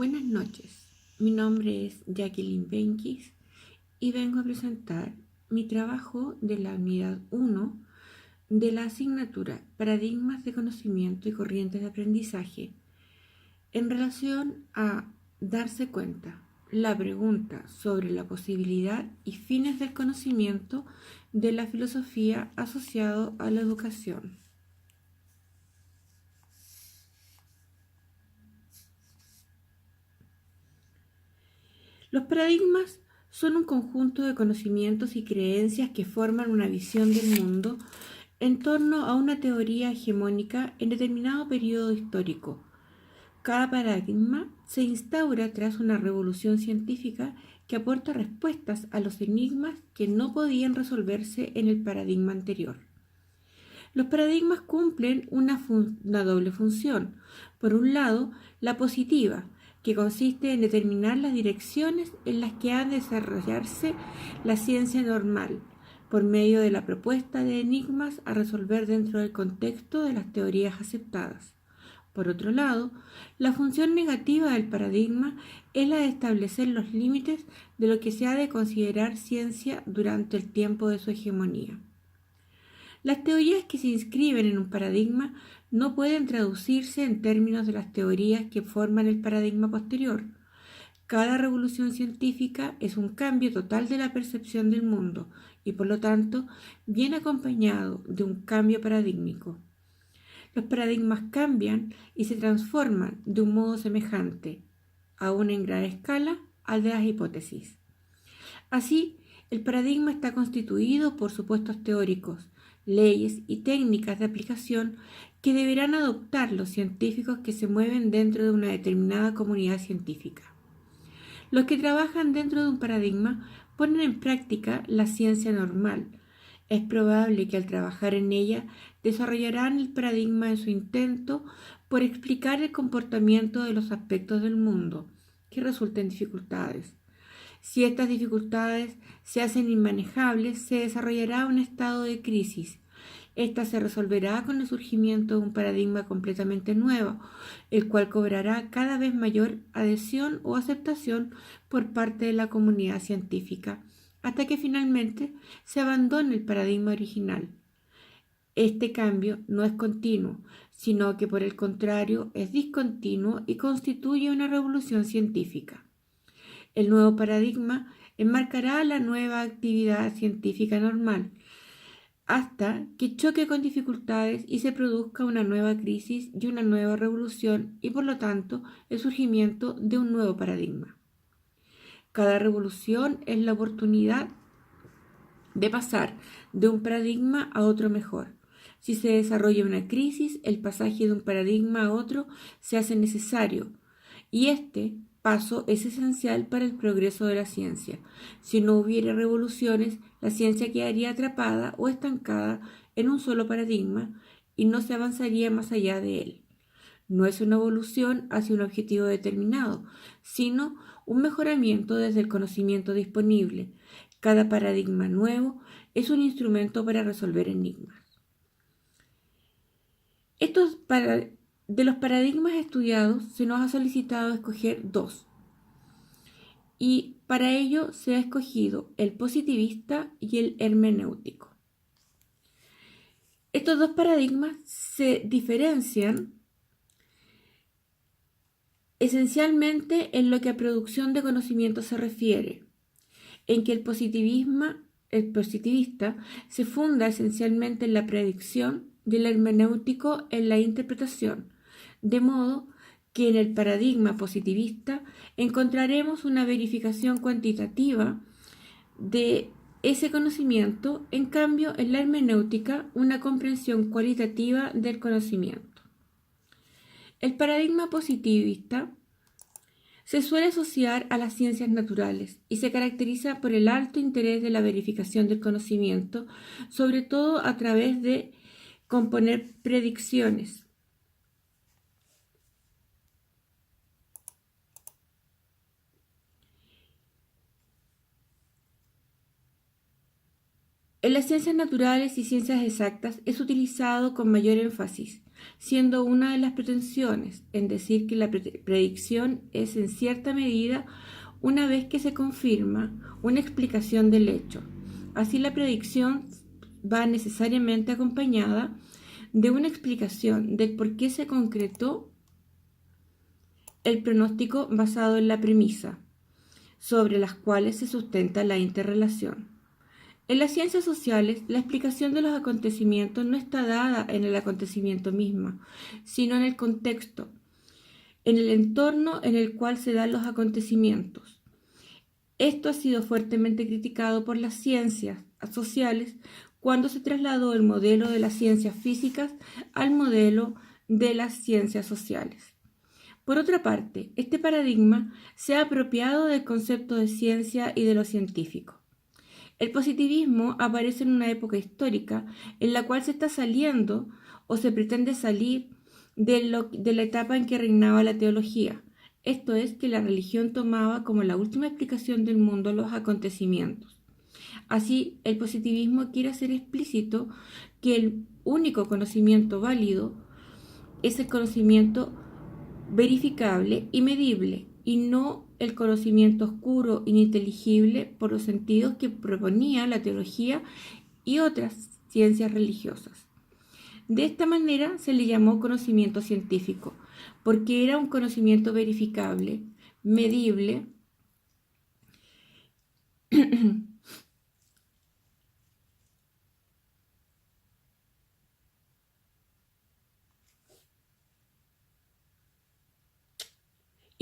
Buenas noches, mi nombre es Jacqueline Benkis y vengo a presentar mi trabajo de la unidad 1 de la asignatura Paradigmas de Conocimiento y Corrientes de Aprendizaje en relación a darse cuenta, la pregunta sobre la posibilidad y fines del conocimiento de la filosofía asociado a la educación. Los paradigmas son un conjunto de conocimientos y creencias que forman una visión del mundo en torno a una teoría hegemónica en determinado periodo histórico. Cada paradigma se instaura tras una revolución científica que aporta respuestas a los enigmas que no podían resolverse en el paradigma anterior. Los paradigmas cumplen una doble función. Por un lado, la positiva, que consiste en determinar las direcciones en las que ha de desarrollarse la ciencia normal, por medio de la propuesta de enigmas a resolver dentro del contexto de las teorías aceptadas. Por otro lado, la función negativa del paradigma es la de establecer los límites de lo que se ha de considerar ciencia durante el tiempo de su hegemonía. Las teorías que se inscriben en un paradigma no pueden traducirse en términos de las teorías que forman el paradigma posterior. Cada revolución científica es un cambio total de la percepción del mundo y, por lo tanto, viene acompañado de un cambio paradigmático. Los paradigmas cambian y se transforman de un modo semejante, aún en gran escala, al de las hipótesis. Así, el paradigma está constituido por supuestos teóricos, leyes y técnicas de aplicación que deberán adoptar los científicos que se mueven dentro de una determinada comunidad científica. Los que trabajan dentro de un paradigma ponen en práctica la ciencia normal. Es probable que al trabajar en ella desarrollarán el paradigma en su intento por explicar el comportamiento de los aspectos del mundo que resulten dificultades. Si estas dificultades se hacen inmanejables, se desarrollará un estado de crisis. Esta se resolverá con el surgimiento de un paradigma completamente nuevo, el cual cobrará cada vez mayor adhesión o aceptación por parte de la comunidad científica, hasta que finalmente se abandone el paradigma original. Este cambio no es continuo, sino que por el contrario es discontinuo y constituye una revolución científica. El nuevo paradigma enmarcará la nueva actividad científica normal, hasta que choque con dificultades y se produzca una nueva crisis y una nueva revolución y por lo tanto el surgimiento de un nuevo paradigma. Cada revolución es la oportunidad de pasar de un paradigma a otro mejor. Si se desarrolla una crisis, el pasaje de un paradigma a otro se hace necesario y este paso es esencial para el progreso de la ciencia. Si no hubiera revoluciones, la ciencia quedaría atrapada o estancada en un solo paradigma y no se avanzaría más allá de él. No es una evolución hacia un objetivo determinado, sino un mejoramiento desde el conocimiento disponible. Cada paradigma nuevo es un instrumento para resolver enigmas. De los paradigmas estudiados se nos ha solicitado escoger dos, y para ello se ha escogido el positivista y el hermenéutico. Estos dos paradigmas se diferencian esencialmente en lo que a producción de conocimiento se refiere, en que el positivista se funda esencialmente en la predicción y el hermenéutico en la interpretación, de modo que en el paradigma positivista encontraremos una verificación cuantitativa de ese conocimiento, en cambio en la hermenéutica una comprensión cualitativa del conocimiento. El paradigma positivista se suele asociar a las ciencias naturales y se caracteriza por el alto interés de la verificación del conocimiento, sobre todo a través de componer predicciones. En las ciencias naturales y ciencias exactas es utilizado con mayor énfasis, siendo una de las pretensiones en decir que la predicción es en cierta medida una vez que se confirma una explicación del hecho. Así la predicción va necesariamente acompañada de una explicación del por qué se concretó el pronóstico basado en la premisa, sobre las cuales se sustenta la interrelación. En las ciencias sociales, la explicación de los acontecimientos no está dada en el acontecimiento mismo, sino en el contexto, en el entorno en el cual se dan los acontecimientos. Esto ha sido fuertemente criticado por las ciencias sociales cuando se trasladó el modelo de las ciencias físicas al modelo de las ciencias sociales. Por otra parte, este paradigma se ha apropiado del concepto de ciencia y de lo científico. El positivismo aparece en una época histórica en la cual se está saliendo o se pretende salir de la etapa en que reinaba la teología. Esto es, que la religión tomaba como la última explicación del mundo los acontecimientos. Así, el positivismo quiere hacer explícito que el único conocimiento válido es el conocimiento verificable y medible, y no el conocimiento oscuro, ininteligible por los sentidos que proponía la teología y otras ciencias religiosas. De esta manera se le llamó conocimiento científico, porque era un conocimiento verificable, medible,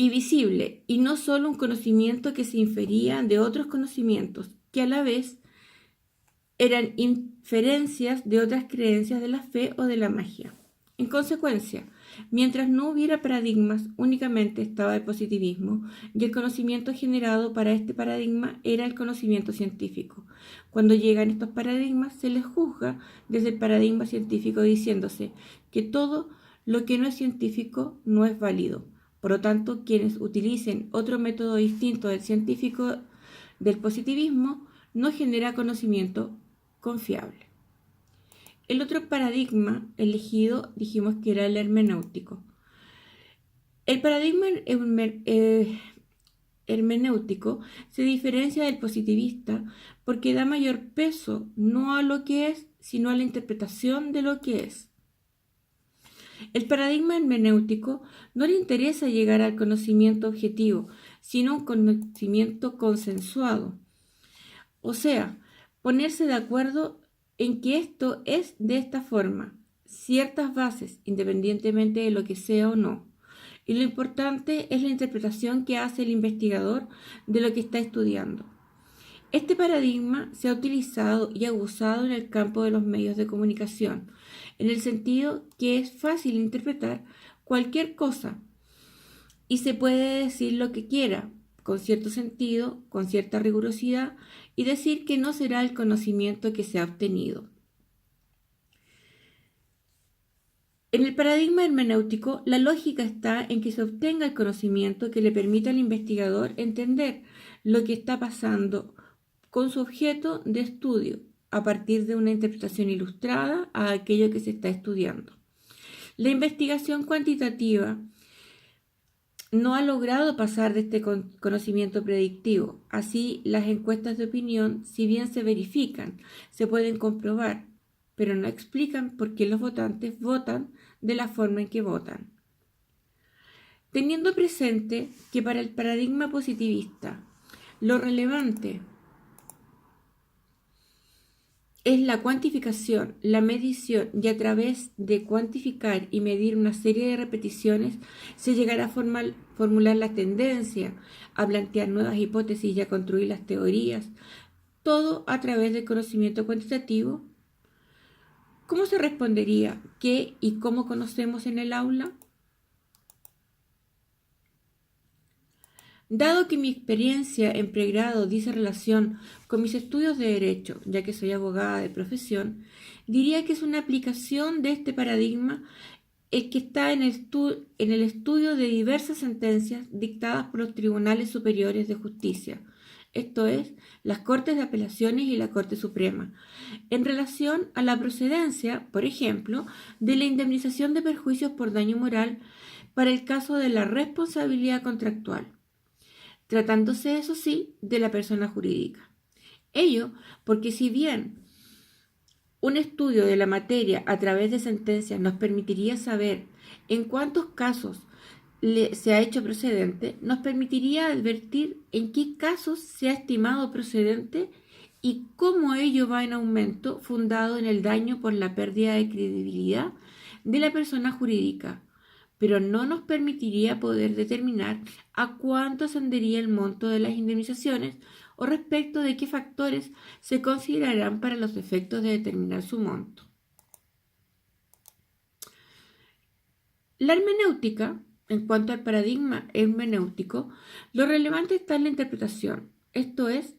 y visible, y no solo un conocimiento que se infería de otros conocimientos, que a la vez eran inferencias de otras creencias de la fe o de la magia. En consecuencia, mientras no hubiera paradigmas, únicamente estaba el positivismo, y el conocimiento generado para este paradigma era el conocimiento científico. Cuando llegan estos paradigmas, se les juzga desde el paradigma científico diciéndose que todo lo que no es científico no es válido. Por lo tanto, quienes utilicen otro método distinto del científico del positivismo no genera conocimiento confiable. El otro paradigma elegido dijimos que era el hermenéutico. El paradigma hermenéutico se diferencia del positivista porque da mayor peso no a lo que es, sino a la interpretación de lo que es. El paradigma hermenéutico no le interesa llegar al conocimiento objetivo, sino un conocimiento consensuado. O sea, ponerse de acuerdo en que esto es de esta forma, ciertas bases, independientemente de lo que sea o no. Y lo importante es la interpretación que hace el investigador de lo que está estudiando. Este paradigma se ha utilizado y abusado en el campo de los medios de comunicación, en el sentido que es fácil interpretar cualquier cosa y se puede decir lo que quiera, con cierto sentido, con cierta rigurosidad, y decir que no será el conocimiento que se ha obtenido. En el paradigma hermenéutico, la lógica está en que se obtenga el conocimiento que le permita al investigador entender lo que está pasando con su objeto de estudio, a partir de una interpretación ilustrada a aquello que se está estudiando. La investigación cuantitativa no ha logrado pasar de este conocimiento predictivo. Así, las encuestas de opinión, si bien se verifican, se pueden comprobar, pero no explican por qué los votantes votan de la forma en que votan. Teniendo presente que para el paradigma positivista lo relevante es la cuantificación, la medición, y a través de cuantificar y medir una serie de repeticiones se llegará a formular la tendencia, a plantear nuevas hipótesis y a construir las teorías, todo a través del conocimiento cuantitativo. ¿Cómo se respondería? ¿Qué y cómo conocemos en el aula? Dado que mi experiencia en pregrado dice relación con mis estudios de Derecho, ya que soy abogada de profesión, diría que es una aplicación de este paradigma el que está en el estudio de diversas sentencias dictadas por los tribunales superiores de justicia, esto es, las Cortes de Apelaciones y la Corte Suprema, en relación a la procedencia, por ejemplo, de la indemnización de perjuicios por daño moral para el caso de la responsabilidad contractual, tratándose, eso sí, de la persona jurídica. Ello porque si bien un estudio de la materia a través de sentencias nos permitiría saber en cuántos casos se ha hecho procedente, nos permitiría advertir en qué casos se ha estimado procedente y cómo ello va en aumento fundado en el daño por la pérdida de credibilidad de la persona jurídica, pero no nos permitiría poder determinar a cuánto ascendería el monto de las indemnizaciones o respecto de qué factores se considerarán para los efectos de determinar su monto. La hermenéutica, en cuanto al paradigma hermenéutico, lo relevante está en la interpretación, esto es,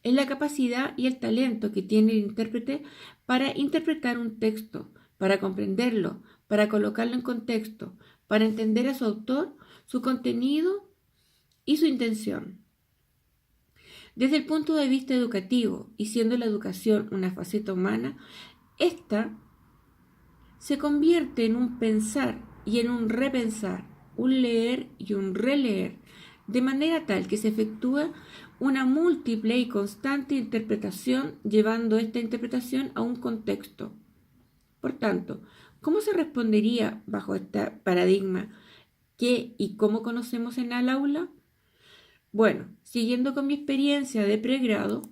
en la capacidad y el talento que tiene el intérprete para interpretar un texto, para comprenderlo, para colocarlo en contexto, para entender a su autor, su contenido y su intención. Desde el punto de vista educativo, y siendo la educación una faceta humana, esta se convierte en un pensar y en un repensar, un leer y un releer, de manera tal que se efectúa una múltiple y constante interpretación, llevando esta interpretación a un contexto. Por tanto, ¿cómo se respondería bajo este paradigma qué y cómo conocemos en el aula? Bueno, siguiendo con mi experiencia de pregrado,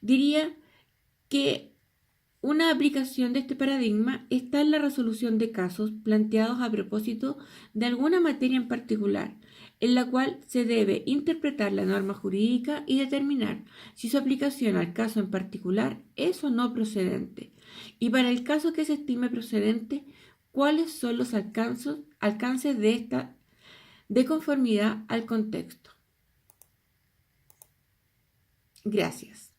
diría que una aplicación de este paradigma está en la resolución de casos planteados a propósito de alguna materia en particular, en la cual se debe interpretar la norma jurídica y determinar si su aplicación al caso en particular es o no procedente, y para el caso que se estime procedente, cuáles son los alcances de esta de conformidad al contexto. Gracias.